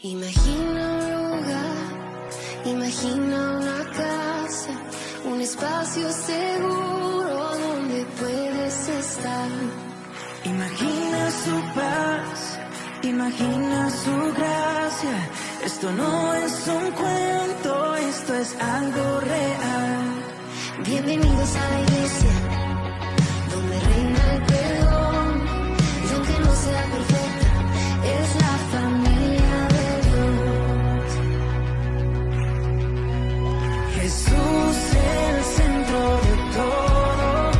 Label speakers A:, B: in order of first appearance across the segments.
A: Imagina un lugar, imagina una casa, un espacio seguro donde puedes estar.
B: Imagina su paz, imagina su gracia. Esto no es un cuento, esto es algo real.
A: Bienvenidos a la iglesia, donde reina el perdón. Y aunque no sea perfecta, es la familia de Dios.
B: Jesús es el centro de todo.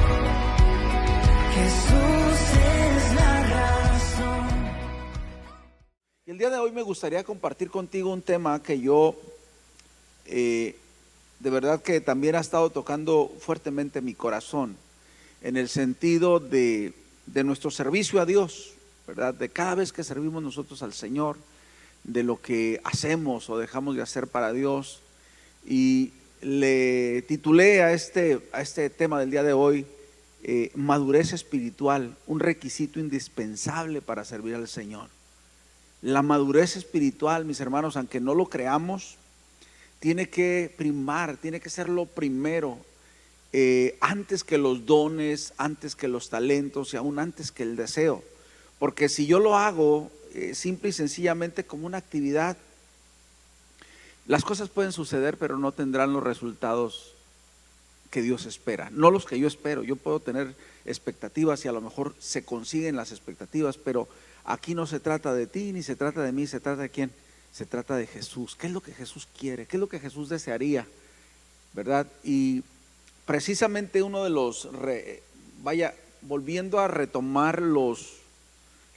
B: Jesús es la razón.
C: Y el día de hoy me gustaría compartir contigo un tema que yo de verdad que también ha estado tocando fuertemente mi corazón, en el sentido de nuestro servicio a Dios, ¿verdad? De cada vez que servimos nosotros al Señor, de lo que hacemos o dejamos de hacer para Dios. Y le titulé a este tema del día de hoy, madurez espiritual, un requisito indispensable para servir al Señor. La madurez espiritual, mis hermanos, aunque no lo creamos, tiene que primar, tiene que ser lo primero, antes que los dones, antes que los talentos y aún antes que el deseo. Porque si yo lo hago simple y sencillamente como una actividad, las cosas pueden suceder, pero no tendrán los resultados que Dios espera, no los que yo espero. Yo puedo tener expectativas y a lo mejor se consiguen las expectativas, pero aquí no se trata de ti ni se trata de mí, se trata de quién. Se trata de Jesús. ¿Qué es lo que Jesús quiere? ¿Qué es lo que Jesús desearía? ¿Verdad? Y precisamente uno de los, volviendo a retomar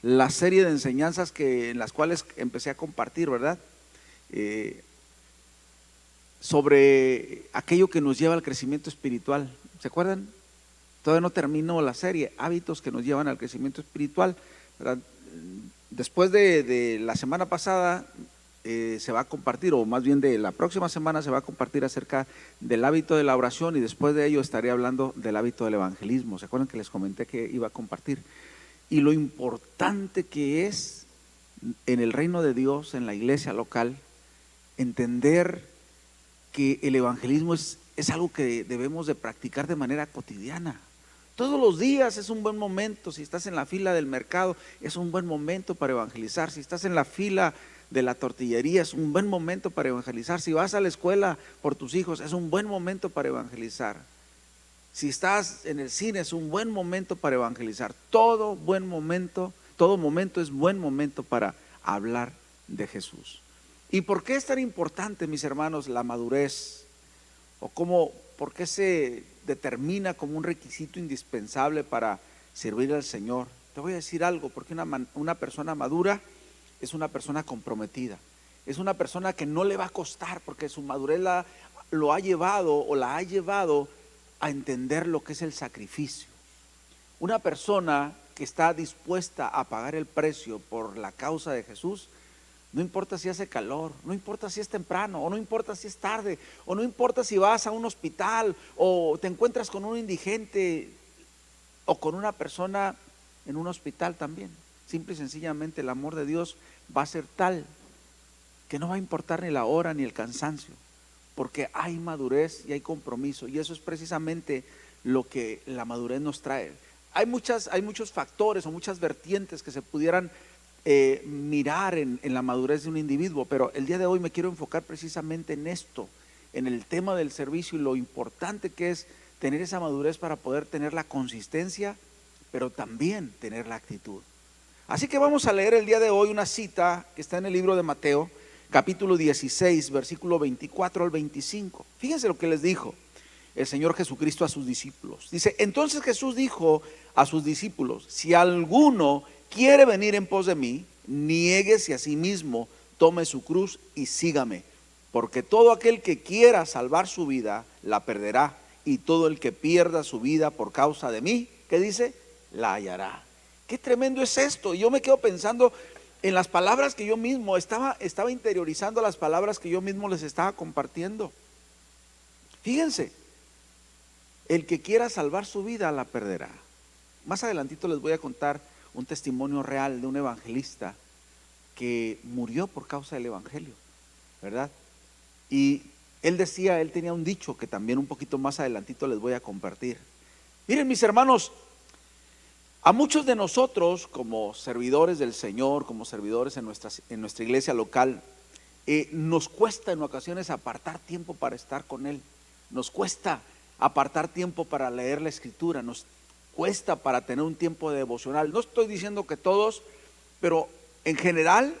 C: la serie de enseñanzas en las cuales empecé a compartir, ¿verdad? Sobre aquello que nos lleva al crecimiento espiritual. ¿Se acuerdan? Todavía no terminó la serie, hábitos que nos llevan al crecimiento espiritual, ¿verdad? Después de la semana pasada se va a compartir, o más bien de la próxima semana se va a compartir acerca del hábito de la oración, y después de ello estaré hablando del hábito del evangelismo. ¿Se acuerdan que les comenté que iba a compartir? Y lo importante que es en el reino de Dios, en la iglesia local, entender que el evangelismo es algo que debemos de practicar de manera cotidiana. Todos los días es un buen momento. Si estás en la fila del mercado, es un buen momento para evangelizar. Si estás en la fila de la tortillería, es un buen momento para evangelizar. Si vas a la escuela por tus hijos, es un buen momento para evangelizar. Si estás en el cine, es un buen momento para evangelizar. Todo momento es buen momento para hablar de Jesús. ¿Y por qué es tan importante, mis hermanos, la madurez? ¿O por qué se determina como un requisito indispensable para servir al Señor? Te voy a decir algo, porque una persona madura es una persona comprometida, es una persona que no le va a costar, porque su madurez lo ha llevado o la ha llevado a entender lo que es el sacrificio. Una persona que está dispuesta a pagar el precio por la causa de Jesús, no importa si hace calor, no importa si es temprano, o no importa si es tarde, o no importa si vas a un hospital o te encuentras con un indigente o con una persona en un hospital también. Simple y sencillamente el amor de Dios va a ser tal que no va a importar ni la hora ni el cansancio, porque hay madurez y hay compromiso, y eso es precisamente lo que la madurez nos trae. Hay muchos factores o muchas vertientes que se pudieran mirar en la madurez de un individuo, pero el día de hoy me quiero enfocar precisamente en esto, en el tema del servicio y lo importante que es tener esa madurez para poder tener la consistencia, pero también tener la actitud. Así que vamos a leer el día de hoy una cita que está en el libro de Mateo, capítulo 16, versículo 24 al 25. Fíjense lo que les dijo el Señor Jesucristo a sus discípulos. Dice: entonces Jesús dijo a sus discípulos: si alguno quiere venir en pos de mí, niéguese a sí mismo, tome su cruz y sígame. Porque todo aquel que quiera salvar su vida, la perderá. Y todo el que pierda su vida por causa de mí, ¿qué dice? La hallará. Qué tremendo es esto. Yo me quedo pensando en las palabras que yo mismo estaba interiorizando, las palabras que yo mismo les estaba compartiendo. Fíjense, el que quiera salvar su vida la perderá. Más adelantito les voy a contar un testimonio real de un evangelista que murió por causa del Evangelio, ¿verdad? Y él decía, él tenía un dicho que también un poquito más adelantito les voy a compartir. Miren, mis hermanos, a muchos de nosotros como servidores del Señor, como servidores en nuestra iglesia local, nos cuesta en ocasiones apartar tiempo para estar con Él. Nos cuesta apartar tiempo para leer la Escritura, nos cuesta para tener un tiempo devocional. No estoy diciendo que todos, pero en general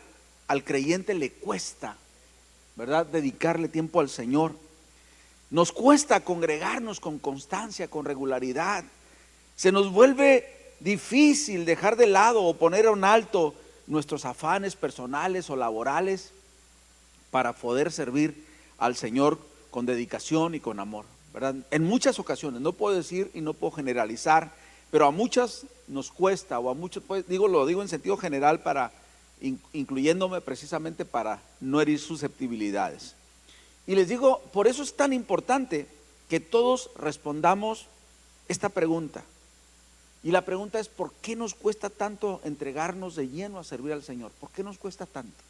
C: al creyente le cuesta, ¿verdad?, dedicarle tiempo al Señor. Nos cuesta congregarnos con constancia, con regularidad. Se nos vuelve difícil dejar de lado o poner a un alto nuestros afanes personales o laborales para poder servir al Señor con dedicación y con amor, ¿verdad? En muchas ocasiones, no puedo decir y no puedo generalizar, pero a muchas nos cuesta, o a muchos, pues, lo digo en sentido general, para incluyéndome precisamente para no herir susceptibilidades. Y les digo, por eso es tan importante que todos respondamos esta pregunta. Y la pregunta es, ¿por qué nos cuesta tanto entregarnos de lleno a servir al Señor? ¿Por qué nos cuesta tanto?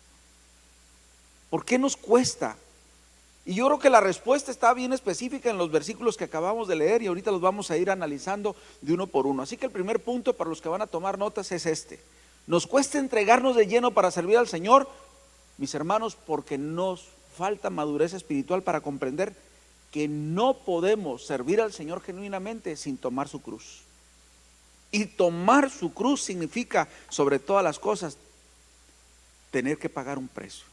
C: ¿Por qué nos cuesta? Y yo creo que la respuesta está bien específica en los versículos que acabamos de leer, y ahorita los vamos a ir analizando de uno por uno. Así que el primer punto para los que van a tomar notas es este: nos cuesta entregarnos de lleno para servir al Señor, mis hermanos, porque nos falta madurez espiritual para comprender que no podemos servir al Señor genuinamente sin tomar su cruz. Y tomar su cruz significa, sobre todas las cosas, tener que pagar un precio.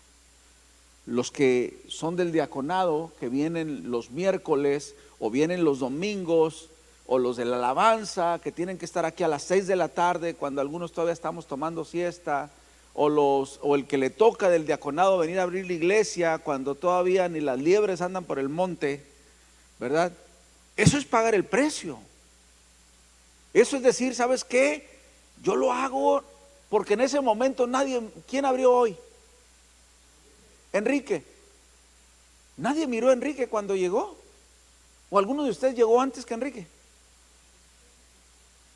C: Los que son del diaconado, que vienen los miércoles o vienen los domingos, o los de la alabanza, que tienen que estar aquí a las 6 de la tarde cuando algunos todavía estamos tomando siesta, o el que le toca del diaconado venir a abrir la iglesia cuando todavía ni las liebres andan por el monte, ¿verdad? Eso es pagar el precio. Eso es decir, ¿sabes qué? Yo lo hago porque en ese momento nadie. ¿Quién abrió hoy? Enrique. Nadie miró a Enrique cuando llegó. ¿O alguno de ustedes llegó antes que Enrique?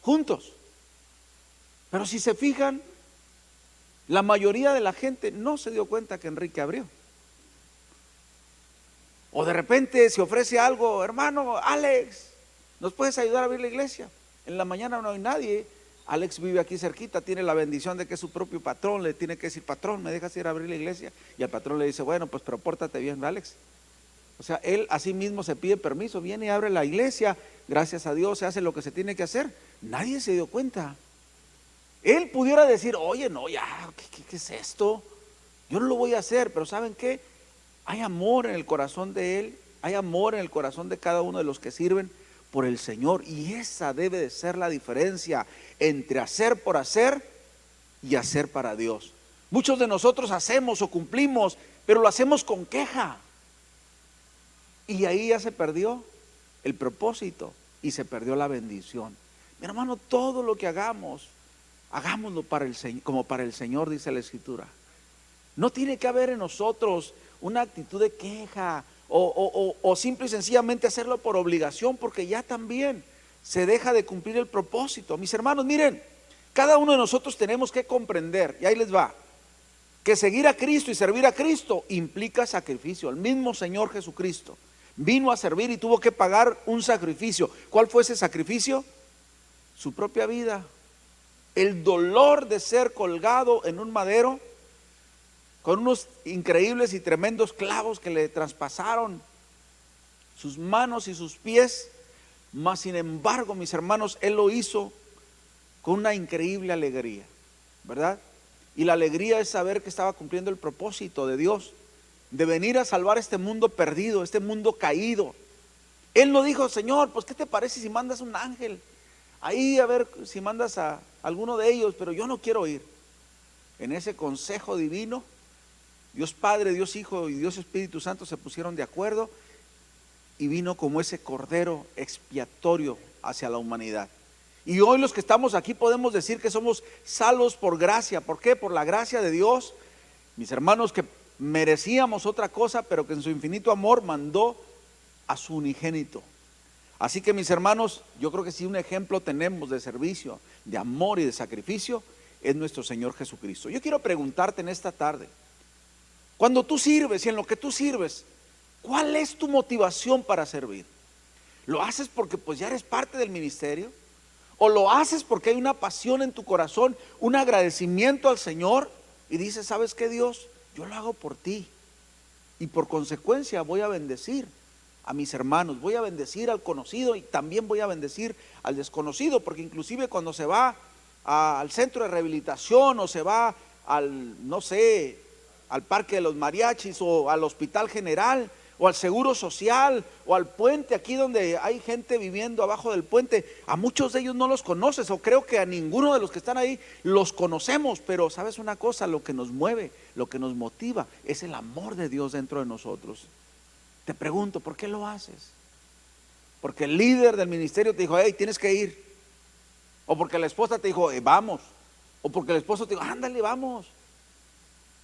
C: Juntos. Pero si se fijan, la mayoría de la gente no se dio cuenta que Enrique abrió. O de repente se ofrece algo: hermano Alex, ¿nos puedes ayudar a abrir la iglesia? En la mañana no hay nadie. Alex vive aquí cerquita, tiene la bendición de que es su propio patrón. Le tiene que decir: patrón, ¿me dejas ir a abrir la iglesia? Y el patrón le dice: bueno, pues pero pórtate bien, Alex. O sea, él a sí mismo se pide permiso, viene y abre la iglesia. Gracias a Dios se hace lo que se tiene que hacer. Nadie se dio cuenta. Él pudiera decir: oye, no, ya, ¿qué es esto? Yo no lo voy a hacer. Pero ¿saben qué? Hay amor en el corazón de él, hay amor en el corazón de cada uno de los que sirven por el Señor, y esa debe de ser la diferencia entre hacer por hacer y hacer para Dios. Muchos de nosotros hacemos o cumplimos, pero lo hacemos con queja, y ahí ya se perdió el propósito y se perdió la bendición. Mi hermano, todo lo que hagamos, hagámoslo para el Señor, como para el Señor, dice la Escritura. No tiene que haber en nosotros una actitud de queja o simple y sencillamente hacerlo por obligación, porque ya también se deja de cumplir el propósito. Mis hermanos, miren, cada uno de nosotros tenemos que comprender, y ahí les va, que seguir a Cristo y servir a Cristo implica sacrificio. El mismo Señor Jesucristo vino a servir y tuvo que pagar un sacrificio. ¿Cuál fue ese sacrificio? Su propia vida. El dolor de ser colgado en un madero con unos increíbles y tremendos clavos que le traspasaron sus manos y sus pies. Mas sin embargo, mis hermanos, Él lo hizo con una increíble alegría, ¿verdad? Y la alegría es saber que estaba cumpliendo el propósito de Dios, de venir a salvar este mundo perdido, este mundo caído. Él no dijo: Señor, pues ¿qué te parece si mandas un ángel ahí a ver si mandas a alguno de ellos? Pero yo no quiero ir. En ese consejo divino, Dios Padre, Dios Hijo y Dios Espíritu Santo se pusieron de acuerdo, y vino como ese cordero expiatorio hacia la humanidad. Y hoy los que estamos aquí podemos decir que somos salvos por gracia. ¿Por qué? Por la gracia de Dios, mis hermanos, que merecíamos otra cosa, pero que en su infinito amor mandó a su unigénito. Así que, mis hermanos, yo creo que si un ejemplo tenemos de servicio, de amor y de sacrificio, es nuestro Señor Jesucristo. Yo quiero preguntarte en esta tarde, cuando tú sirves y en lo que tú sirves, ¿cuál es tu motivación para servir? ¿Lo haces porque pues ya eres parte del ministerio? ¿O lo haces porque hay una pasión en tu corazón, un agradecimiento al Señor? Y dices, ¿sabes qué, Dios? Yo lo hago por ti. Y por consecuencia voy a bendecir a mis hermanos, voy a bendecir al conocido y también voy a bendecir al desconocido, porque inclusive cuando se va al centro de rehabilitación o se va al, no sé, al parque de los mariachis o al hospital general o al seguro social o al puente aquí donde hay gente viviendo abajo del puente, a muchos de ellos no los conoces, o creo que a ninguno de los que están ahí los conocemos, pero sabes una cosa, lo que nos mueve, lo que nos motiva es el amor de Dios dentro de nosotros. Te pregunto, ¿por qué lo haces? Porque el líder del ministerio te dijo, hey, tienes que ir, o porque la esposa te dijo, vamos, o porque el esposo te dijo, ándale, vamos,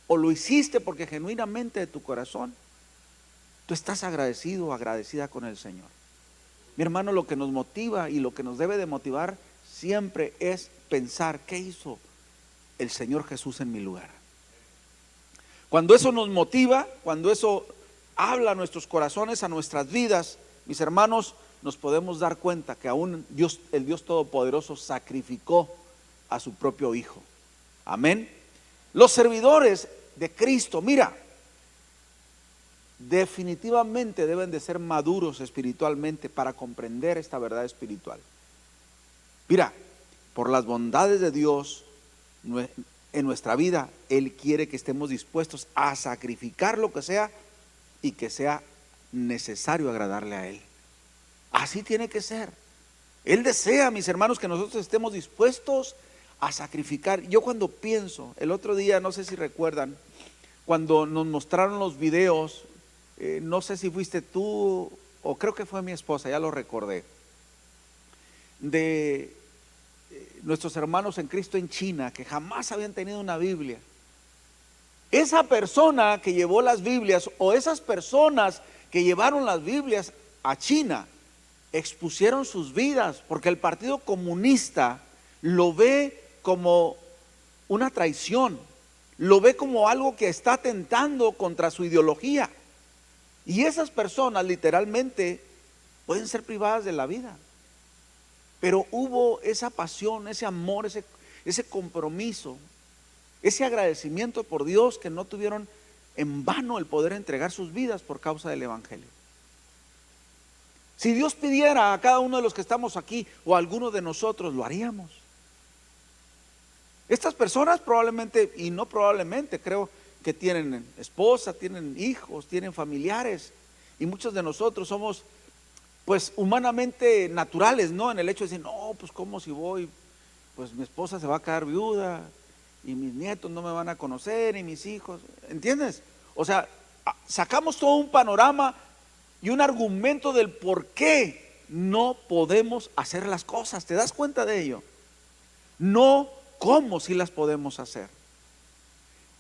C: o lo hiciste porque genuinamente de tu corazón tú estás agradecido o agradecida con el Señor. Mi hermano, lo que nos motiva y lo que nos debe de motivar siempre es pensar, ¿qué hizo el Señor Jesús en mi lugar? Cuando eso nos motiva, cuando eso habla a nuestros corazones, a nuestras vidas, mis hermanos, nos podemos dar cuenta que aún Dios, el Dios Todopoderoso, sacrificó a su propio Hijo. Amén. Los servidores de Cristo, mira, definitivamente deben de ser maduros espiritualmente para comprender esta verdad espiritual. Mira, por las bondades de Dios en nuestra vida, Él quiere que estemos dispuestos a sacrificar lo que sea y que sea necesario agradarle a Él. Así tiene que ser. Él desea, mis hermanos, que nosotros estemos dispuestos a sacrificar. Yo cuando pienso, el otro día, no sé si recuerdan, cuando nos mostraron los videos, no sé si fuiste tú o creo que fue mi esposa, ya lo recordé, de nuestros hermanos en Cristo en China, que jamás habían tenido una Biblia. Esa persona que llevó las Biblias, o esas personas que llevaron las Biblias a China, expusieron sus vidas, porque el Partido Comunista lo ve como una traición, lo ve como algo que está atentando contra su ideología. Y esas personas literalmente pueden ser privadas de la vida. Pero hubo esa pasión, ese amor, ese compromiso, ese agradecimiento por Dios, que no tuvieron en vano el poder entregar sus vidas por causa del Evangelio. Si Dios pidiera a cada uno de los que estamos aquí o a alguno de nosotros, lo haríamos. Estas personas probablemente, y no probablemente, creo que tienen esposa, tienen hijos, tienen familiares, y muchos de nosotros somos pues humanamente naturales, ¿no? En el hecho de decir, no, pues cómo si voy, pues mi esposa se va a quedar viuda y mis nietos no me van a conocer y mis hijos, ¿entiendes? O sea, sacamos todo un panorama y un argumento del por qué no podemos hacer las cosas. ¿Te das cuenta de ello? No cómo sí las podemos hacer.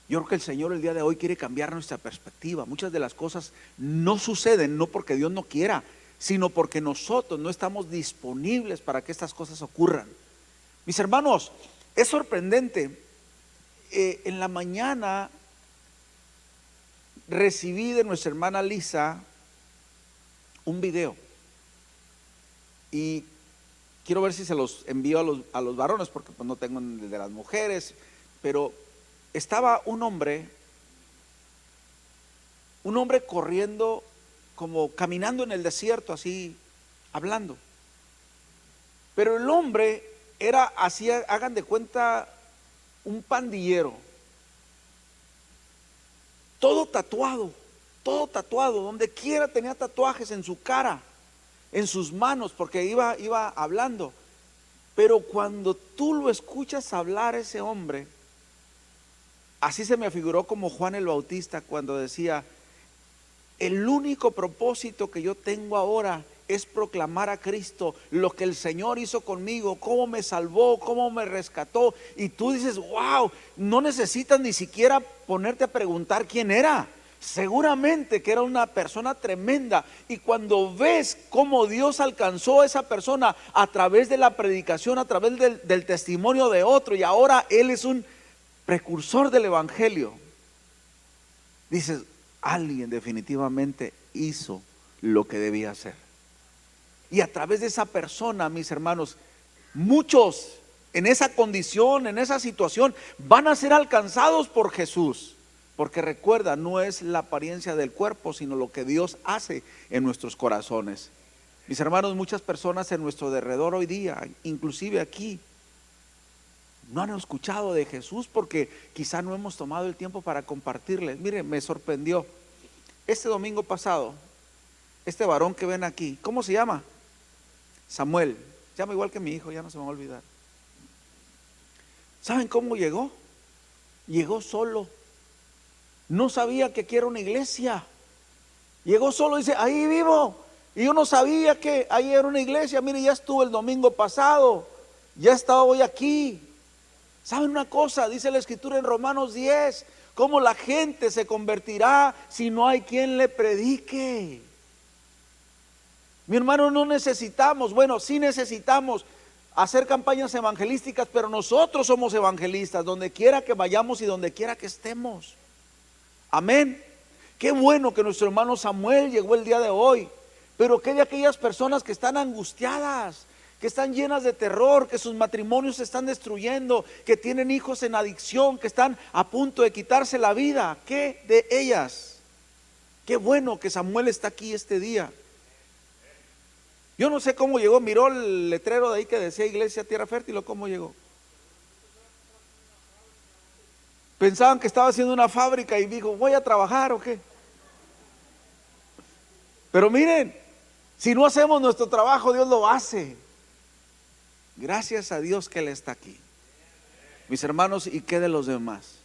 C: Yo creo que el Señor el día de hoy quiere cambiar nuestra perspectiva. Muchas de las cosas no suceden no porque Dios no quiera, sino porque nosotros no estamos disponibles para que estas cosas ocurran. Mis hermanos, es sorprendente. En la mañana recibí de nuestra hermana Lisa un video y quiero ver si se los envío a los varones, porque pues no tengo el de las mujeres, pero estaba un hombre corriendo, como caminando en el desierto, así hablando. Pero el hombre era así, hagan de cuenta, un pandillero, todo tatuado, donde quiera tenía tatuajes en su cara, en sus manos, porque iba hablando. Pero cuando tú lo escuchas hablar, ese hombre, así se me figuró como Juan el Bautista cuando decía: el único propósito que yo tengo ahora es proclamar a Cristo, lo que el Señor hizo conmigo, cómo me salvó, cómo me rescató. Y tú dices, wow, no necesitas ni siquiera ponerte a preguntar quién era. Seguramente que era una persona tremenda. Y cuando ves cómo Dios alcanzó a esa persona a través de la predicación, a través del testimonio de otro, y ahora él es un precursor del evangelio, dices, alguien definitivamente hizo lo que debía hacer. Y a través de esa persona, mis hermanos, muchos en esa condición, en esa situación, van a ser alcanzados por Jesús. Porque recuerda, no es la apariencia del cuerpo, sino lo que Dios hace en nuestros corazones. Mis hermanos, muchas personas en nuestro derredor hoy día, inclusive aquí, no han escuchado de Jesús porque quizá no hemos tomado el tiempo para compartirles. Miren, me sorprendió. Este domingo pasado, este varón que ven aquí, ¿cómo se llama? Samuel. Se llama igual que mi hijo, ya no se me va a olvidar. ¿Saben cómo llegó? Llegó solo. No sabía que aquí era una iglesia. Llegó solo y dice, ahí vivo. Y yo no sabía que ahí era una iglesia. Mire, ya estuve el domingo pasado. Ya estaba hoy aquí. ¿Saben una cosa? Dice la escritura en Romanos 10. Cómo la gente se convertirá si no hay quien le predique. Mi hermano, no necesitamos, bueno, sí necesitamos hacer campañas evangelísticas, pero nosotros somos evangelistas, donde quiera que vayamos y donde quiera que estemos. Amén. Qué bueno que nuestro hermano Samuel llegó el día de hoy. Pero qué de aquellas personas que están angustiadas, que están llenas de terror, que sus matrimonios se están destruyendo, que tienen hijos en adicción, que están a punto de quitarse la vida. ¿Qué de ellas? Qué bueno que Samuel está aquí este día. Yo no sé cómo llegó, miró el letrero de ahí que decía Iglesia Tierra Fértil, o cómo llegó. Pensaban que estaba haciendo una fábrica y dijo, voy a trabajar o qué. Pero miren, si no hacemos nuestro trabajo, Dios lo hace. Gracias a Dios que Él está aquí. Mis hermanos, ¿y qué de los demás?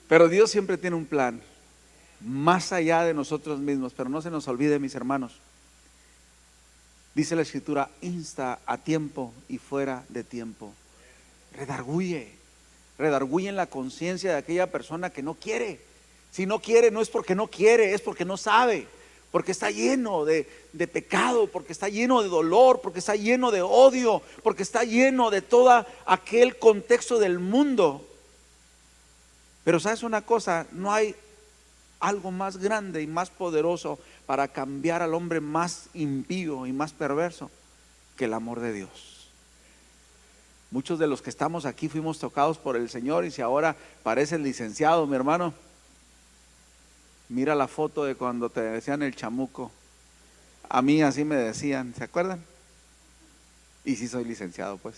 C: Pero Dios siempre tiene un plan más allá de nosotros mismos. Pero no se nos olvide, mis hermanos, dice la escritura, insta a tiempo y fuera de tiempo. Redarguye en la conciencia de aquella persona que no quiere. Si no quiere, no es porque no quiere, es porque no sabe, porque está lleno de pecado, porque está lleno de dolor, porque está lleno de odio, porque está lleno de todo aquel contexto del mundo. Pero ¿sabes una cosa? No hay algo más grande y más poderoso para cambiar al hombre más impío y más perverso que el amor de Dios. Muchos de los que estamos aquí fuimos tocados por el Señor, y si ahora pareces licenciado, mi hermano, mira la foto de cuando te decían el chamuco. A mí así me decían, ¿se acuerdan? Y sí soy licenciado, pues.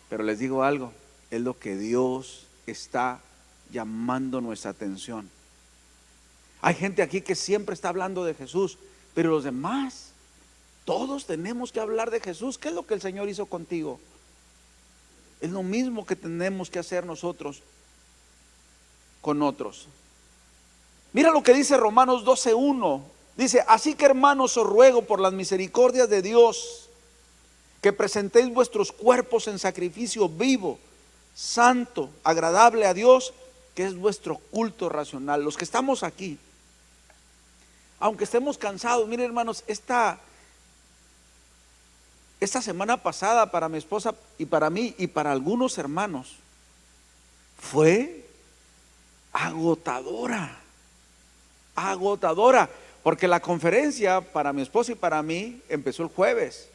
C: Pero les digo algo, es lo que Dios está llamando nuestra atención. Hay gente aquí que siempre está hablando de Jesús, pero los demás, todos tenemos que hablar de Jesús. ¿Qué es lo que el Señor hizo contigo? Es lo mismo que tenemos que hacer nosotros con otros. Mira lo que dice Romanos 12:1. Dice, así que hermanos, os ruego por las misericordias de Dios que presentéis vuestros cuerpos en sacrificio vivo, santo, agradable a Dios, que es vuestro culto racional. Los que estamos aquí, aunque estemos cansados, miren hermanos, esta semana pasada para mi esposa y para mí y para algunos hermanos fue agotadora, porque la conferencia para mi esposa y para mí empezó el jueves.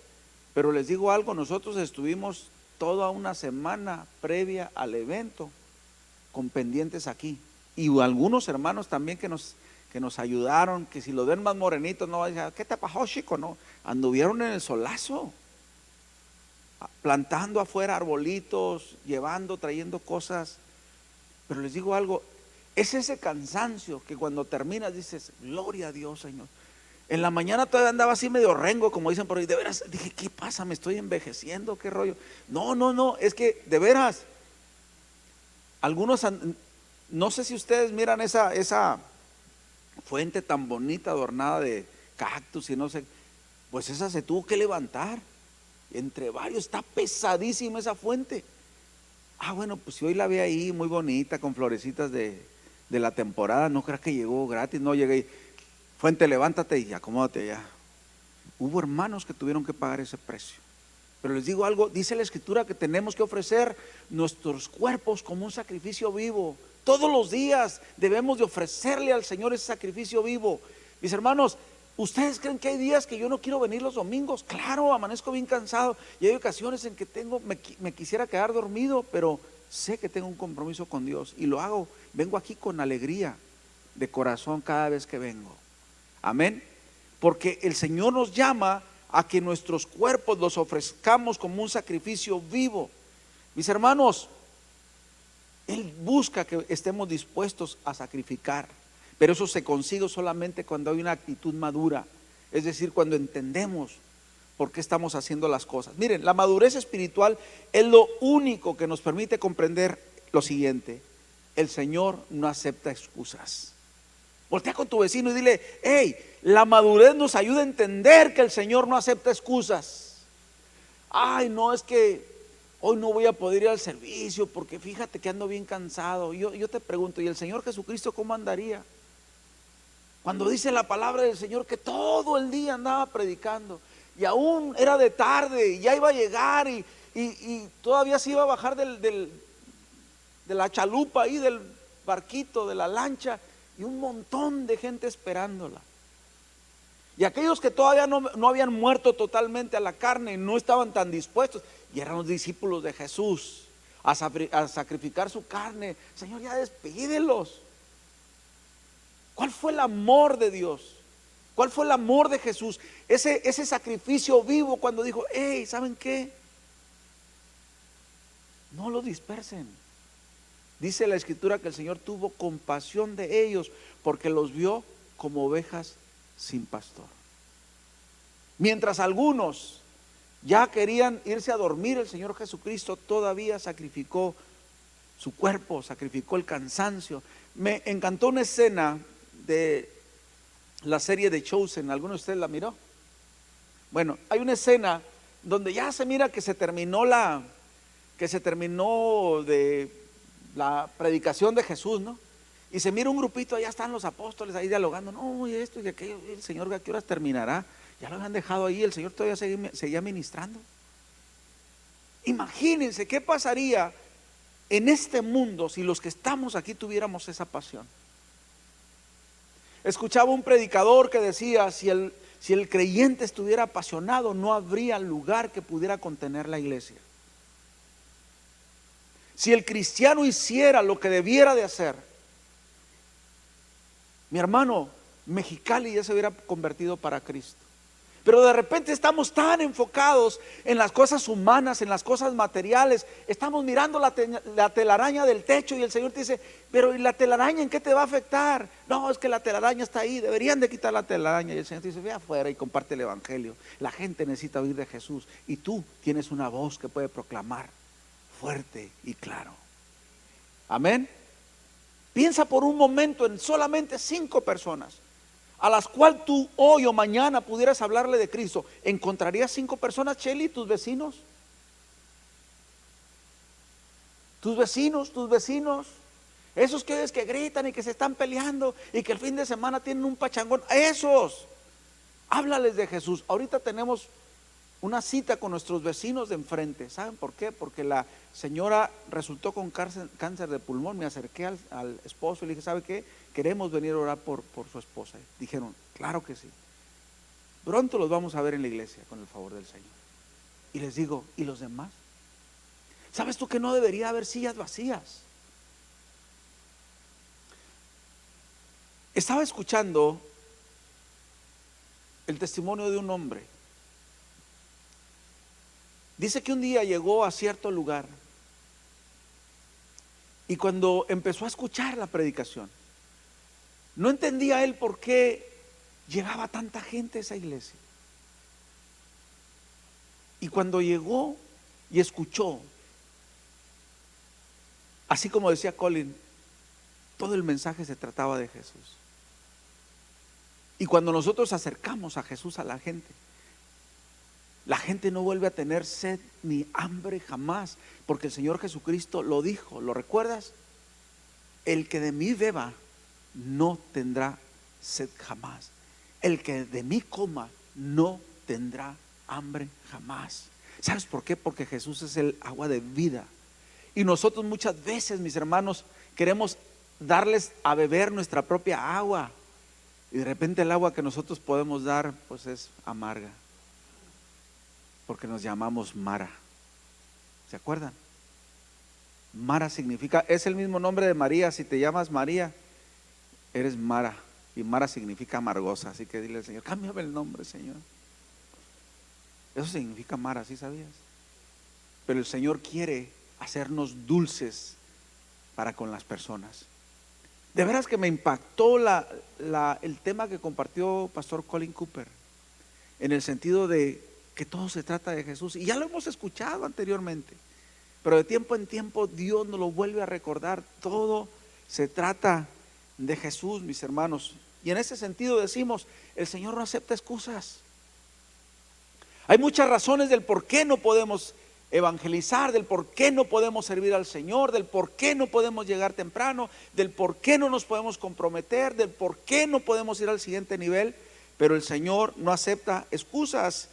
C: Pero les digo algo, nosotros estuvimos toda una semana previa al evento con pendientes aquí, y algunos hermanos también que nos ayudaron, que si lo ven más morenitos no van a decir, ¿qué te pasó, chico? No, anduvieron en el solazo, plantando afuera arbolitos, trayendo cosas. Pero les digo algo, es ese cansancio que cuando terminas dices, gloria a Dios, Señor. En la mañana todavía andaba así medio rengo, como dicen por ahí. De veras, dije, ¿qué pasa? ¿Me estoy envejeciendo? ¿Qué rollo? No, es que de veras, algunos, no sé si ustedes miran esa fuente tan bonita adornada de cactus y no sé, pues esa se tuvo que levantar. Entre varios, está pesadísima esa fuente. Bueno, pues si hoy la ve ahí muy bonita, con florecitas de la temporada, no creas que llegó gratis, no llegué. Fuente, levántate y acomódate allá. Hubo hermanos que tuvieron que pagar ese precio. Pero les digo algo, dice la Escritura que tenemos que ofrecer nuestros cuerpos como un sacrificio vivo. Todos los días debemos de ofrecerle al Señor ese sacrificio vivo. Mis hermanos, ¿ustedes creen que hay días que yo no quiero venir los domingos? Claro, amanezco bien cansado y hay ocasiones en que me quisiera quedar dormido, pero sé que tengo un compromiso con Dios y lo hago. Vengo aquí con alegría de corazón cada vez que vengo. Amén. Porque el Señor nos llama a que nuestros cuerpos los ofrezcamos como un sacrificio vivo. Mis hermanos, Él busca que estemos dispuestos a sacrificar, pero eso se consigue solamente cuando hay una actitud madura, es decir, cuando entendemos por qué estamos haciendo las cosas. Miren, la madurez espiritual es lo único que nos permite comprender lo siguiente: el Señor no acepta excusas. Voltea con tu vecino y dile, hey, la madurez nos ayuda a entender que el Señor no acepta excusas. No, es que hoy no voy a poder ir al servicio porque fíjate que ando bien cansado. Yo te pregunto, ¿y el Señor Jesucristo cómo andaría? Cuando dice la palabra del Señor que todo el día andaba predicando y aún era de tarde y ya iba a llegar y todavía se iba a bajar de la chalupa ahí, del barquito, de la lancha, y un montón de gente esperándola. Y aquellos que todavía no habían muerto totalmente a la carne, no estaban tan dispuestos, y eran los discípulos de Jesús a sacrificar su carne. Señor, ya despídelos. ¿Cuál fue el amor de Dios? ¿Cuál fue el amor de Jesús? Ese sacrificio vivo cuando dijo, hey, ¿saben qué? No los dispersen. Dice la Escritura que el Señor tuvo compasión de ellos porque los vio como ovejas sin pastor. Mientras algunos ya querían irse a dormir, el Señor Jesucristo todavía sacrificó su cuerpo, sacrificó el cansancio. Me encantó una escena de la serie de Chosen. ¿Alguno de ustedes la miró? Bueno, hay una escena donde ya se mira que se terminó de la predicación de Jesús, ¿no? Y se mira un grupito, allá están los apóstoles ahí dialogando, no, y esto y aquello, el Señor ¿a qué horas terminará? Ya lo habían dejado ahí, el Señor todavía seguía ministrando. Imagínense qué pasaría en este mundo si los que estamos aquí tuviéramos esa pasión. Escuchaba un predicador que decía, si el creyente estuviera apasionado, no habría lugar que pudiera contener la iglesia. Si el cristiano hiciera lo que debiera de hacer, mi hermano, Mexicali ya se hubiera convertido para Cristo. Pero de repente estamos tan enfocados en las cosas humanas, en las cosas materiales. Estamos mirando la telaraña del techo y el Señor te dice, pero ¿y la telaraña en qué te va a afectar? No, es que la telaraña está ahí, deberían de quitar la telaraña. Y el Señor te dice, ve afuera y comparte el evangelio. La gente necesita oír de Jesús y tú tienes una voz que puede proclamar fuerte y claro. Amén. Piensa por un momento en solamente 5 personas a las cuales tú hoy o mañana pudieras hablarle de Cristo. ¿Encontrarías 5 personas, Cheli, tus vecinos? Tus vecinos, esos que gritan y que se están peleando y que el fin de semana tienen un pachangón, esos, háblales de Jesús. Ahorita tenemos una cita con nuestros vecinos de enfrente. ¿Saben por qué? Porque la señora resultó con cáncer de pulmón. Me acerqué al esposo y le dije, ¿sabe qué? Queremos venir a orar por su esposa. Dijeron, claro que sí. Pronto los vamos a ver en la iglesia con el favor del Señor. Y les digo, ¿y los demás? ¿Sabes tú que no debería haber sillas vacías? Estaba escuchando el testimonio de un hombre. Dice que un día llegó a cierto lugar Y cuando empezó a escuchar la predicación, no entendía él por qué llegaba tanta gente a esa iglesia. Y cuando llegó y escuchó, así como decía Colin, todo el mensaje se trataba de Jesús. Y cuando nosotros acercamos a Jesús a la gente no vuelve a tener sed ni hambre jamás, porque el Señor Jesucristo lo dijo, ¿lo recuerdas? El que de mí beba no tendrá sed jamás. El que de mí coma no tendrá hambre jamás. ¿Sabes por qué? Porque Jesús es el agua de vida. Y nosotros muchas veces, mis hermanos, queremos darles a beber nuestra propia agua. Y de repente el agua que nosotros podemos dar, pues es amarga. Porque nos llamamos Mara. ¿Se acuerdan? Mara significa, es el mismo nombre de María. Si te llamas María, eres Mara. Y Mara significa amargosa. Así que dile al Señor, cámbiame el nombre, Señor. Eso significa Mara, ¿sí sabías? Pero el Señor quiere hacernos dulces para con las personas. De veras que me impactó el tema que compartió Pastor Colin Cooper, en el sentido de que todo se trata de Jesús. Y ya lo hemos escuchado anteriormente, pero de tiempo en tiempo Dios nos lo vuelve a recordar. Todo se trata de Jesús, mis hermanos. Y en ese sentido decimos, el Señor no acepta excusas. Hay muchas razones del por qué no podemos evangelizar, del por qué no podemos servir al Señor, del por qué no podemos llegar temprano, del por qué no nos podemos comprometer, del por qué no podemos ir al siguiente nivel. Pero el Señor no acepta excusas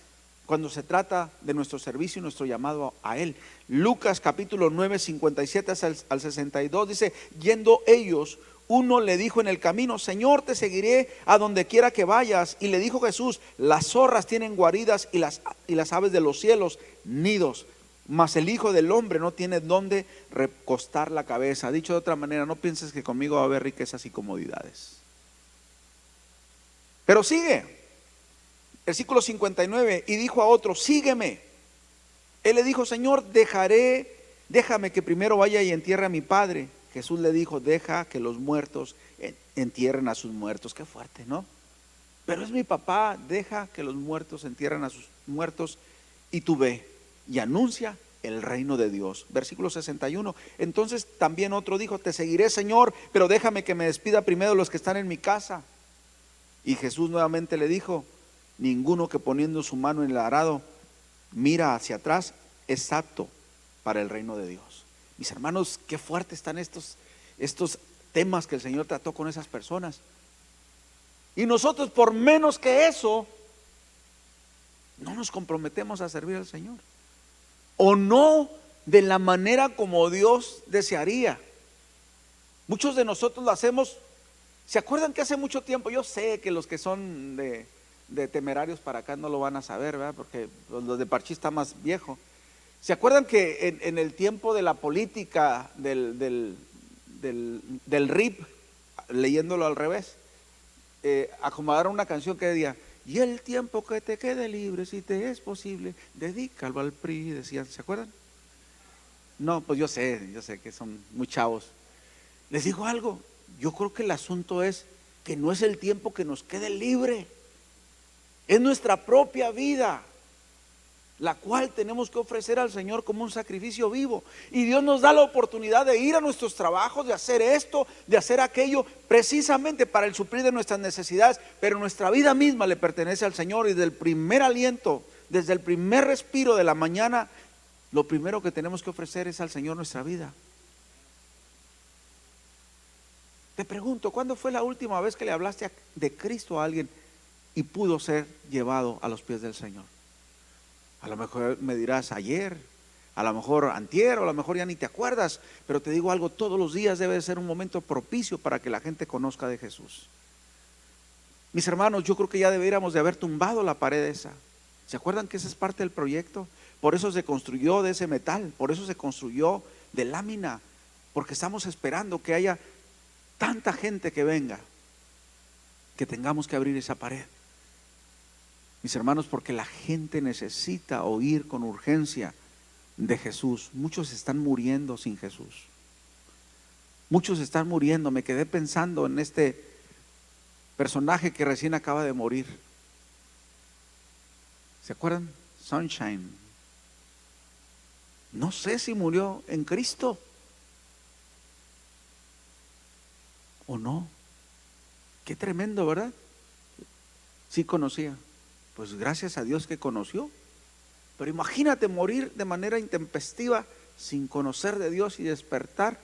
C: cuando se trata de nuestro servicio y nuestro llamado a Él. Lucas capítulo 9, 57 al 62 dice, yendo ellos, uno le dijo en el camino, Señor, te seguiré a donde quiera que vayas. Y le dijo Jesús, las zorras tienen guaridas y las aves de los cielos nidos, mas el Hijo del Hombre no tiene dónde recostar la cabeza. Dicho de otra manera, no pienses que conmigo va a haber riquezas y comodidades. Pero sigue, versículo 59, y dijo a otro, sígueme. Él le dijo, Señor, déjame que primero vaya y entierre a mi padre. Jesús le dijo, deja que los muertos entierren a sus muertos. Qué fuerte, ¿no? Pero es mi papá, deja que los muertos entierren a sus muertos y tú ve y anuncia el reino de Dios. Versículo 61, entonces también otro dijo, te seguiré, Señor, pero déjame que me despida primero los que están en mi casa. Y Jesús nuevamente le dijo, ninguno que poniendo su mano en el arado mira hacia atrás es apto para el reino de Dios. Mis hermanos, qué fuertes están estos temas que el Señor trató con esas personas. Y nosotros por menos que eso no nos comprometemos a servir al Señor, o no de la manera como Dios desearía. Muchos de nosotros lo hacemos. ¿Se acuerdan que hace mucho tiempo? Yo sé que los que son de Temerarios para acá no lo van a saber, ¿verdad? Porque los de Parchís está más viejo. ¿Se acuerdan que en el tiempo de la política del RIP, leyéndolo al revés, acomodaron una canción que decía, y el tiempo que te quede libre, si te es posible, dedícalo al PRI, decían, ¿se acuerdan? No, pues yo sé que son muy chavos. Les digo algo, yo creo que el asunto es que no es el tiempo que nos quede libre, es nuestra propia vida, la cual tenemos que ofrecer al Señor como un sacrificio vivo. Y Dios nos da la oportunidad de ir a nuestros trabajos, de hacer esto, de hacer aquello, precisamente para el suplir de nuestras necesidades. Pero nuestra vida misma le pertenece al Señor, y desde el primer aliento, desde el primer respiro de la mañana, lo primero que tenemos que ofrecer es al Señor nuestra vida. Te pregunto, ¿cuándo fue la última vez que le hablaste de Cristo a alguien y pudo ser llevado a los pies del Señor? A lo mejor me dirás ayer, a lo mejor antier, o a lo mejor ya ni te acuerdas, pero te digo algo, todos los días debe de ser un momento propicio para que la gente conozca de Jesús. Mis hermanos, yo creo que ya deberíamos de haber tumbado la pared esa. ¿Se acuerdan que esa es parte del proyecto? Por eso se construyó de ese metal, por eso se construyó de lámina, porque estamos esperando que haya tanta gente que venga, que tengamos que abrir esa pared. Mis hermanos, porque la gente necesita oír con urgencia de Jesús. Muchos están muriendo sin Jesús. Muchos están muriendo. Me quedé pensando en este personaje que recién acaba de morir. ¿Se acuerdan? Sunshine. No sé si murió en Cristo o no. Qué tremendo, ¿verdad? Sí conocía. Pues gracias a Dios que conoció. Pero imagínate morir de manera intempestiva, sin conocer de Dios y despertar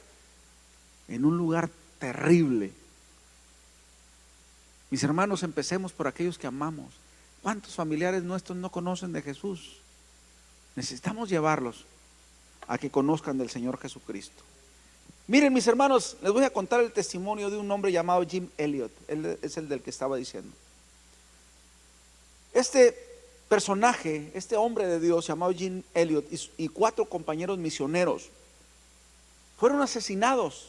C: en un lugar terrible. Mis hermanos, empecemos por aquellos que amamos. ¿Cuántos familiares nuestros no conocen de Jesús? Necesitamos llevarlos a que conozcan del Señor Jesucristo. Miren, mis hermanos, les voy a contar el testimonio de un hombre llamado Jim Elliot. Él es el del que estaba diciendo. Este personaje, este hombre de Dios llamado Jim Elliot y 4 compañeros misioneros fueron asesinados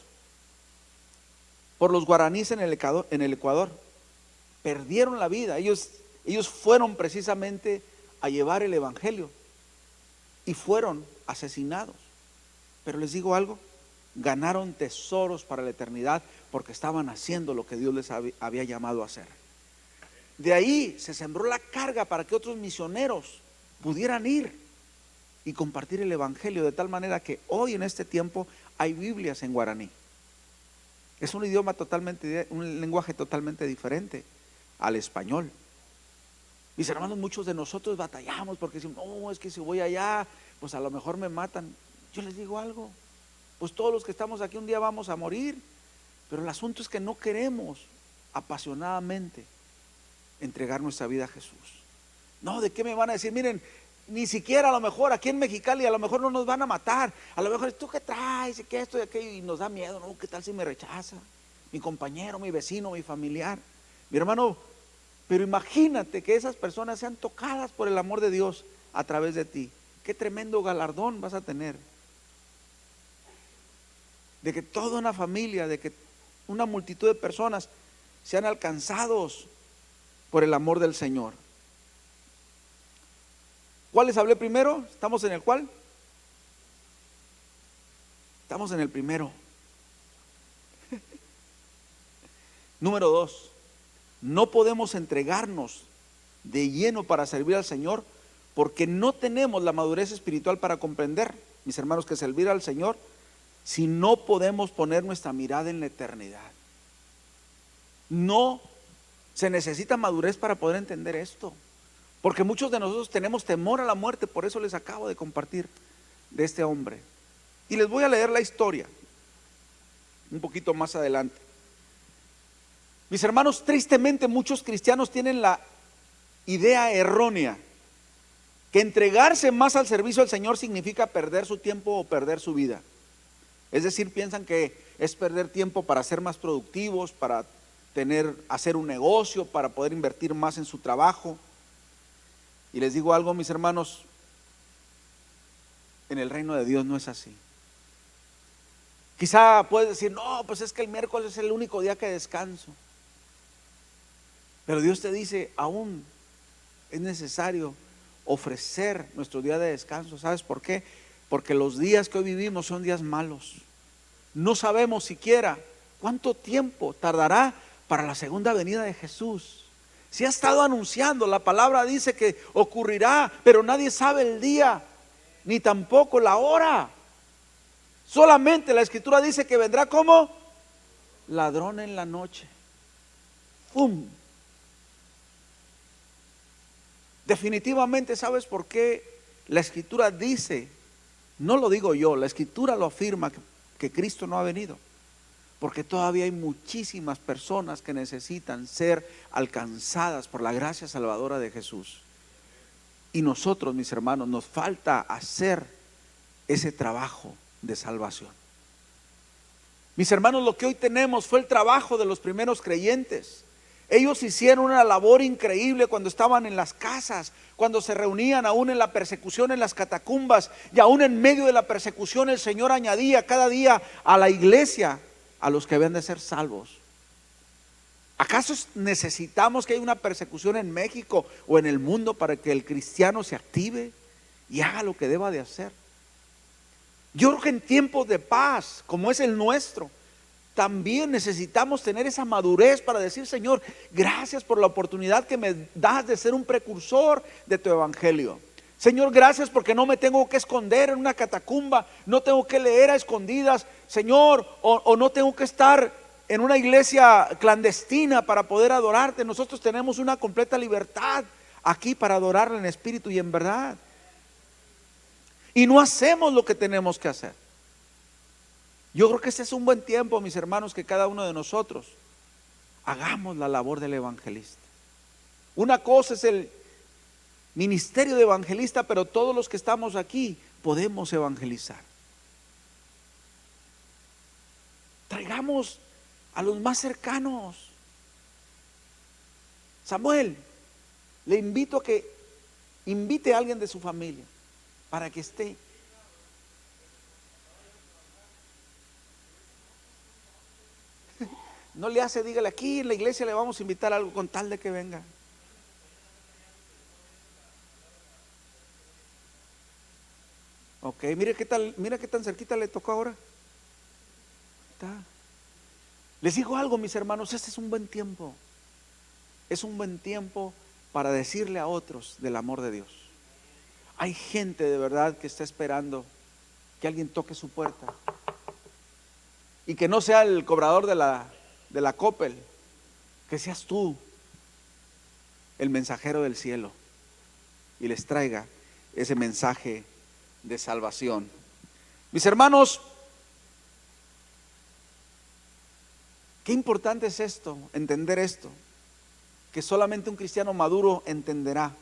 C: por los guaraníes en el Ecuador. Perdieron la vida. Ellos fueron precisamente a llevar el evangelio y fueron asesinados. Pero les digo algo, ganaron tesoros para la eternidad porque estaban haciendo lo que Dios les había llamado a hacer. De ahí se sembró la carga para que otros misioneros pudieran ir y compartir el evangelio, de tal manera que hoy en este tiempo hay Biblias en guaraní. Es un idioma un lenguaje totalmente diferente al español. Mis hermanos, muchos de nosotros batallamos porque decimos, no, es que si voy allá, pues a lo mejor me matan. Yo les digo algo, pues todos los que estamos aquí un día vamos a morir, pero el asunto es que no queremos apasionadamente entregar nuestra vida a Jesús. No, ¿de qué me van a decir? Miren, ni siquiera a lo mejor aquí en Mexicali a lo mejor no nos van a matar, a lo mejor ¿tú qué traes? ¿Y qué esto y aquello? Y nos da miedo, ¿no? ¿Qué tal si me rechaza mi compañero, mi vecino, mi familiar? Mi hermano, pero imagínate que esas personas sean tocadas por el amor de Dios a través de ti. Qué tremendo galardón vas a tener. De que toda una familia, de que una multitud de personas sean alcanzados por el amor del Señor. ¿Cuál les hablé primero? ¿Estamos en el cuál? Estamos en el primero. Número 2. No podemos entregarnos de lleno para servir al Señor porque no tenemos la madurez espiritual para comprender, mis hermanos, que servir al Señor si no podemos poner nuestra mirada en la eternidad. No se necesita madurez para poder entender esto, porque muchos de nosotros tenemos temor a la muerte. Por eso les acabo de compartir de este hombre. Y les voy a leer la historia un poquito más adelante. Mis hermanos, tristemente muchos cristianos tienen la idea errónea que entregarse más al servicio al Señor significa perder su tiempo o perder su vida. Es decir, piensan que es perder tiempo para ser más productivos, para hacer un negocio, para poder invertir más en su trabajo. Y les digo algo, mis hermanos, en el reino de Dios no es así. Quizá puedes decir, no, pues es que el miércoles es el único día que descanso. Pero Dios te dice, aún es necesario ofrecer nuestro día de descanso. ¿Sabes por qué? Porque los días que hoy vivimos son días malos. No sabemos siquiera cuánto tiempo tardará para la segunda venida de Jesús. Se ha estado anunciando, la palabra dice que ocurrirá, pero nadie sabe el día, ni tampoco la hora. Solamente la Escritura dice que vendrá como ladrón en la noche. ¡Pum! Definitivamente, ¿sabes por qué la Escritura dice? No lo digo yo, la Escritura lo afirma, que Cristo no ha venido. Porque todavía hay muchísimas personas que necesitan ser alcanzadas por la gracia salvadora de Jesús. Y nosotros, mis hermanos, nos falta hacer ese trabajo de salvación. Mis hermanos, lo que hoy tenemos fue el trabajo de los primeros creyentes. Ellos hicieron una labor increíble cuando estaban en las casas, cuando se reunían aún en la persecución en las catacumbas, y aún en medio de la persecución el Señor añadía cada día a la iglesia a los que habían de ser salvos. ¿Acaso necesitamos que haya una persecución en México o en el mundo para que el cristiano se active y haga lo que deba de hacer? Yo creo que en tiempos de paz, como es el nuestro, también necesitamos tener esa madurez para decir: Señor, gracias por la oportunidad que me das de ser un precursor de tu evangelio. Señor, gracias porque no me tengo que esconder en una catacumba, no tengo que leer a escondidas, Señor, o no tengo que estar en una iglesia clandestina para poder adorarte. Nosotros tenemos una completa libertad aquí para adorarle en espíritu y en verdad. Y no hacemos lo que tenemos que hacer. Yo creo que este es un buen tiempo, mis hermanos, que cada uno de nosotros hagamos la labor del evangelista. Una cosa es el ministerio de evangelista, pero todos los que estamos aquí podemos evangelizar. Traigamos a los más cercanos. Samuel, le invito a que invite a alguien de su familia para que esté. No le hace, dígale: aquí en la iglesia le vamos a invitar algo, con tal de que venga. Ok, mire qué tal, mira qué tan cerquita le tocó ahora. Está. Les digo algo, mis hermanos, este es un buen tiempo. Es un buen tiempo para decirle a otros del amor de Dios. Hay gente de verdad que está esperando que alguien toque su puerta, y que no sea el cobrador de la Coppel, que seas tú el mensajero del cielo y les traiga ese mensaje de salvación. Mis hermanos, qué importante es esto, entender esto, que solamente un cristiano maduro entenderá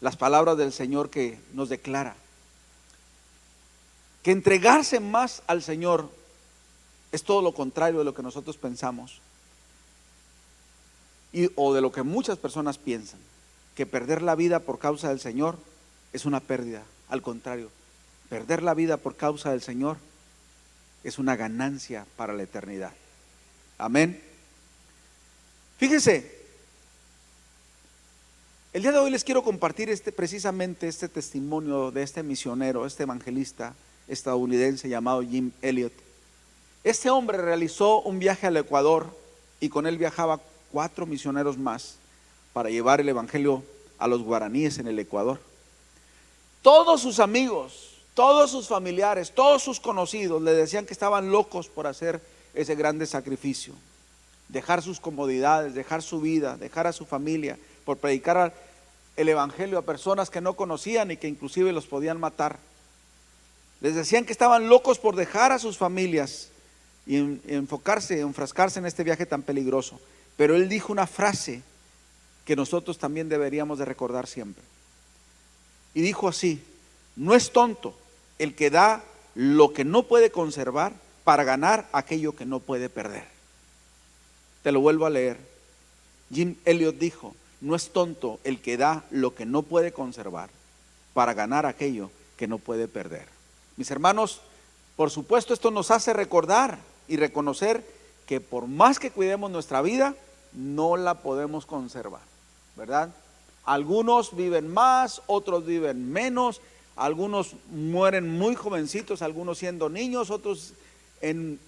C: las palabras del Señor que nos declara que entregarse más al Señor es todo lo contrario de lo que nosotros pensamos, o de lo que muchas personas piensan, que perder la vida por causa del Señor es una pérdida. Al contrario, perder la vida por causa del Señor es una ganancia para la eternidad. Amén. Fíjense, el día de hoy les quiero compartir precisamente este testimonio de este misionero, este evangelista estadounidense llamado Jim Elliot. Este hombre realizó un viaje al Ecuador, y con él viajaba 4 misioneros más para llevar el evangelio a los guaraníes en el Ecuador. Todos sus amigos, todos sus familiares, todos sus conocidos le decían que estaban locos por hacer ese grande sacrificio, dejar sus comodidades, dejar su vida, dejar a su familia, por predicar el evangelio a personas que no conocían y que inclusive los podían matar. Les decían que estaban locos por dejar a sus familias y enfrascarse en este viaje tan peligroso. Pero él dijo una frase que nosotros también deberíamos de recordar siempre. Y dijo así: no es tonto el que da lo que no puede conservar para ganar aquello que no puede perder. Te lo vuelvo a leer. Jim Elliot dijo: no es tonto el que da lo que no puede conservar para ganar aquello que no puede perder. Mis hermanos, por supuesto esto nos hace recordar y reconocer que por más que cuidemos nuestra vida, no la podemos conservar, ¿verdad? Algunos viven más, otros viven menos, algunos mueren muy jovencitos, algunos siendo niños, otros en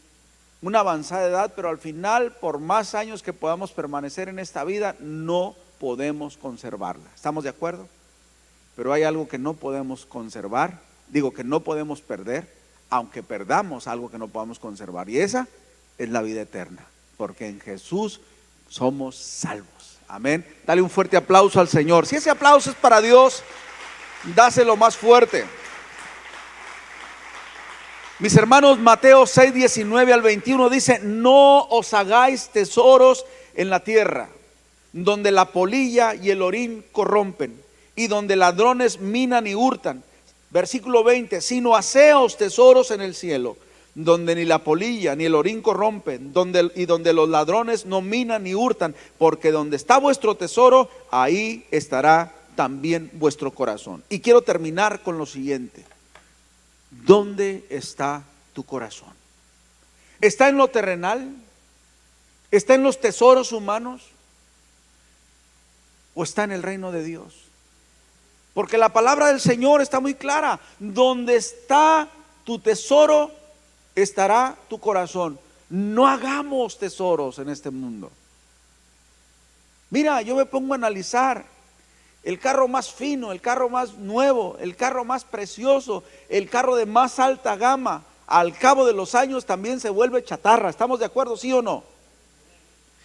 C: una avanzada edad, pero al final, por más años que podamos permanecer en esta vida, no podemos conservarla. ¿Estamos de acuerdo? Pero hay algo que no podemos conservar, que no podemos perder, aunque perdamos algo que no podamos conservar, y esa es la vida eterna, porque en Jesús somos salvos. Amén. Dale un fuerte aplauso al Señor. Si ese aplauso es para Dios, dáselo más fuerte. Mis hermanos, Mateo 6, 19 al 21 dice: no os hagáis tesoros en la tierra, donde la polilla y el orín corrompen, y donde ladrones minan y hurtan. Versículo 20: sino haceos tesoros en el cielo, donde ni la polilla ni el orín corrompen, y donde los ladrones no minan ni hurtan, porque donde está vuestro tesoro, ahí estará también vuestro corazón. Y quiero terminar con lo siguiente: ¿dónde está tu corazón? ¿Está en lo terrenal? ¿Está en los tesoros humanos? ¿O está en el reino de Dios? Porque la palabra del Señor está muy clara: donde está tu tesoro, estará tu corazón. No hagamos tesoros en este mundo. Mira, yo me pongo a analizar el carro más fino, el carro más nuevo, el carro más precioso, el carro de más alta gama, al cabo de los años también se vuelve chatarra. ¿Estamos de acuerdo, sí o no?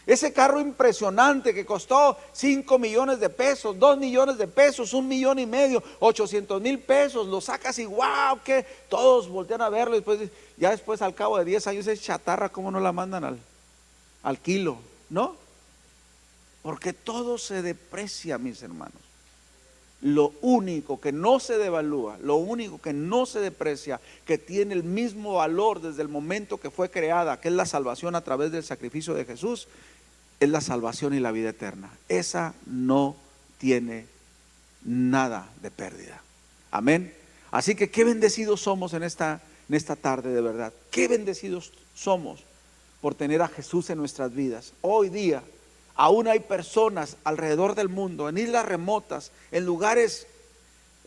C: Ese carro impresionante que costó 5 millones de pesos, 2 millones de pesos, 1,5 millones, 800,000 pesos, lo sacas y wow, que todos voltean a verlo. Ya después al cabo de 10 años es chatarra. ¿Cómo no la mandan al kilo? ¿No? Porque todo se deprecia, mis hermanos. Lo único que no se devalúa, lo único que no se deprecia, que tiene el mismo valor desde el momento que fue creada, que es la salvación a través del sacrificio de Jesús, es la salvación y la vida eterna. Esa no tiene nada de pérdida. Amén. Así que qué bendecidos somos en esta tarde, de verdad. Qué bendecidos somos por tener a Jesús en nuestras vidas. Hoy día aún hay personas alrededor del mundo, en islas remotas, en lugares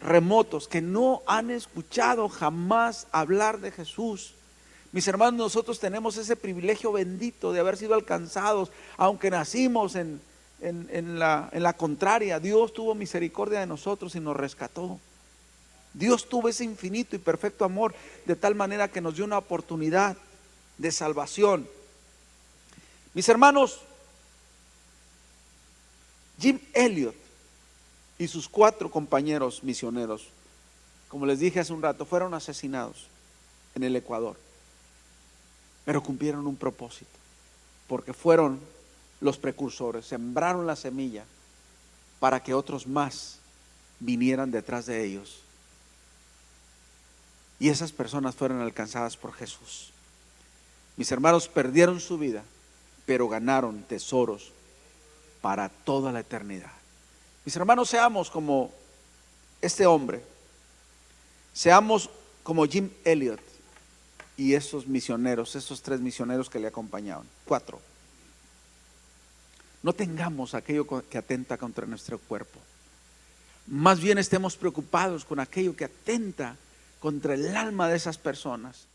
C: remotos, que no han escuchado jamás hablar de Jesús. Mis hermanos, nosotros tenemos ese privilegio bendito de haber sido alcanzados, aunque nacimos en la contraria. Dios tuvo misericordia de nosotros y nos rescató. Dios tuvo ese infinito y perfecto amor, de tal manera que nos dio una oportunidad de salvación. Mis hermanos, Jim Elliot y sus 4 compañeros misioneros, como les dije hace un rato, fueron asesinados en el Ecuador, pero cumplieron un propósito, porque fueron los precursores, sembraron la semilla para que otros más vinieran detrás de ellos, y esas personas fueron alcanzadas por Jesús. Mis hermanos, perdieron su vida, pero ganaron tesoros para toda la eternidad. Mis hermanos, seamos como este hombre, seamos como Jim Elliot y esos misioneros, esos 3 misioneros que le acompañaban. 4. No tengamos aquello que atenta contra nuestro cuerpo. Más bien estemos preocupados con aquello que atenta contra el alma de esas personas.